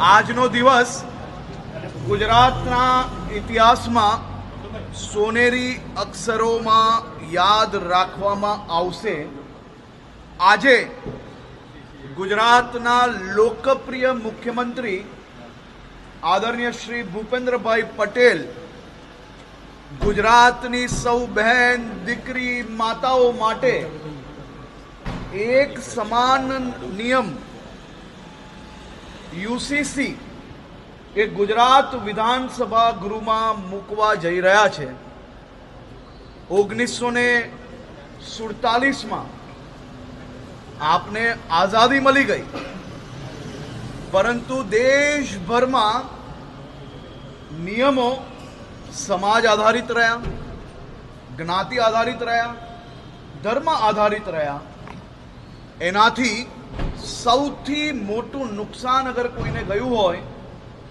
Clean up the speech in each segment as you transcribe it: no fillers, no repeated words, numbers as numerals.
આજનો દિવસ ગુજરાતના ઇતિહાસમાં સોનેરી અક્ષરોમાં યાદ રાખવામાં આવશે। આજે ગુજરાતના લોકપ્રિય મુખ્યમંત્રી આદરણીય શ્રી ભૂપેન્દ્રભાઈ પટેલ ગુજરાતની સૌ બહેન દીકરી માતાઓ માટે એક સમાન નિયમ યુસીસી એ ગુજરાત વિધાનસભા ગૃહમાં મૂકવા જઈ રહ્યા છે। 1947માં આપને આઝાદી મળી ગઈ, પરંતુ દેશભરમાં નિયમો સમાજ આધારિત રહ્યા, જ્ઞાતિ આધારિત રહ્યા, ધર્મ આધારિત રહ્યા। એનાથી સૌથી મોટું નુકસાન અગર કોઈને ગયું હોય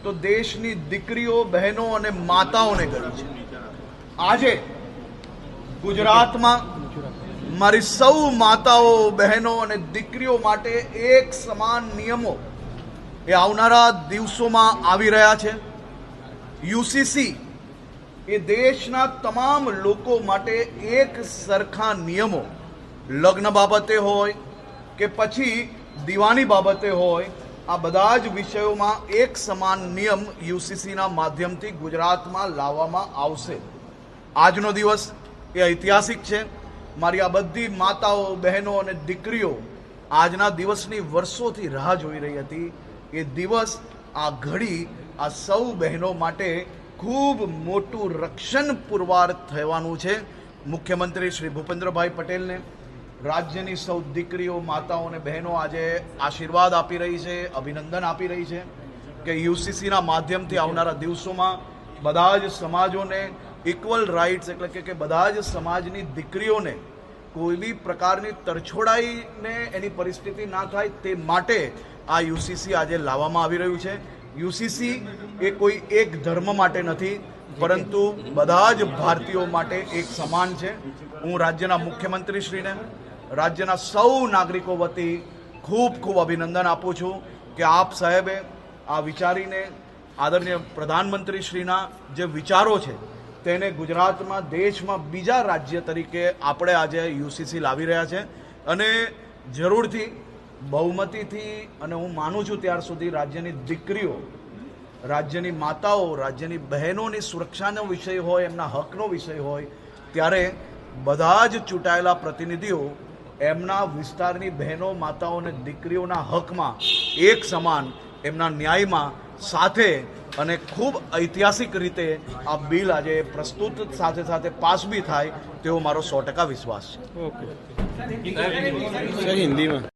તો દેશની દીકરીઓ, બહેનો અને માતાઓને ગયું છે। આજે ગુજરાતમાં મારી સૌ માતાઓ, બહેનો અને દીકરીઓ માટે એક સમાન નિયમો એ આવનારા દિવસોમાં આવી રહ્યા છે। યુસીસી એ દેશના તમામ લોકો માટે એક સરખા નિયમો, લગ્ન બાબતે હોય કે પછી દીવાની બાબતે હોય, આ બધા જ વિષયોમાં એક સમાન નિયમ યુસીસીના માધ્યમથી ગુજરાતમાં લાવવામાં આવશે। આજનો દિવસ એ ઐતિહાસિક છે। મારી આ બધી માતાઓ, બહેનો અને દીકરીઓ આજના દિવસની વર્ષોથી રાહ જોઈ રહી હતી। એ દિવસ, આ ઘડી આ સૌ બહેનો માટે ખૂબ મોટું રક્ષણ પુરવાર થવાનું છે। મુખ્યમંત્રી શ્રી ભૂપેન્દ્રભાઈ પટેલને રાજ્યની સૌ દીકરીઓ, માતાઓ અને બહેનો આજે આશીર્વાદ આપી રહી છે, અભિનંદન આપી રહી છે કે યુસીસીના માધ્યમથી આવનારા દિવસોમાં બધા જ સમાજોને ઇક્વલ રાઇટ્સ, એટલે કે બધા જ સમાજની દીકરીઓને કોઈ બી પ્રકારની તરછોડાઈને એની પરિસ્થિતિ ના થાય તે માટે આ યુસીસી આજે લાવવામાં આવી રહ્યું છે। યુસીસી એ કોઈ એક ધર્મ માટે નથી, પરંતુ બધા જ ભારતીયો માટે એક સમાન છે। હું રાજ્યના મુખ્યમંત્રીશ્રીને, રાજ્યના સૌ નાગરિકો વતી ખૂબ ખૂબ અભિનંદન આપું છું કે આપ સાહેબે આ વિચારીને આદરણીય પ્રધાનમંત્રીશ્રીના જે વિચારો છે તેને ગુજરાતમાં, દેશમાં બીજા રાજ્ય તરીકે આપણે આજે યુસીસી લાવી રહ્યા છે। અને જરૂરથી બહુમતીથી, અને હું માનું છું ત્યાર સુધી રાજ્યની દીકરીઓ, રાજ્યની માતાઓ, રાજ્યની બહેનોની સુરક્ષાનો વિષય હોય, એમના હકનો વિષય હોય, ત્યારે બધા જ ચૂંટાયેલા પ્રતિનિધિઓ એમના વિસ્તારની બહેનો, માતાઓ અને દીકરીઓના હકમાં એક સમાન, એમના ન્યાયમાં સાથે અને ખૂબ ઐતિહાસિક રીતે આ બિલ આજે પ્રસ્તુત, સાથે સાથે પાસ બી થાય તેવો મારો 100% વિશ્વાસ છે। ઓકે, હિન્દીમાં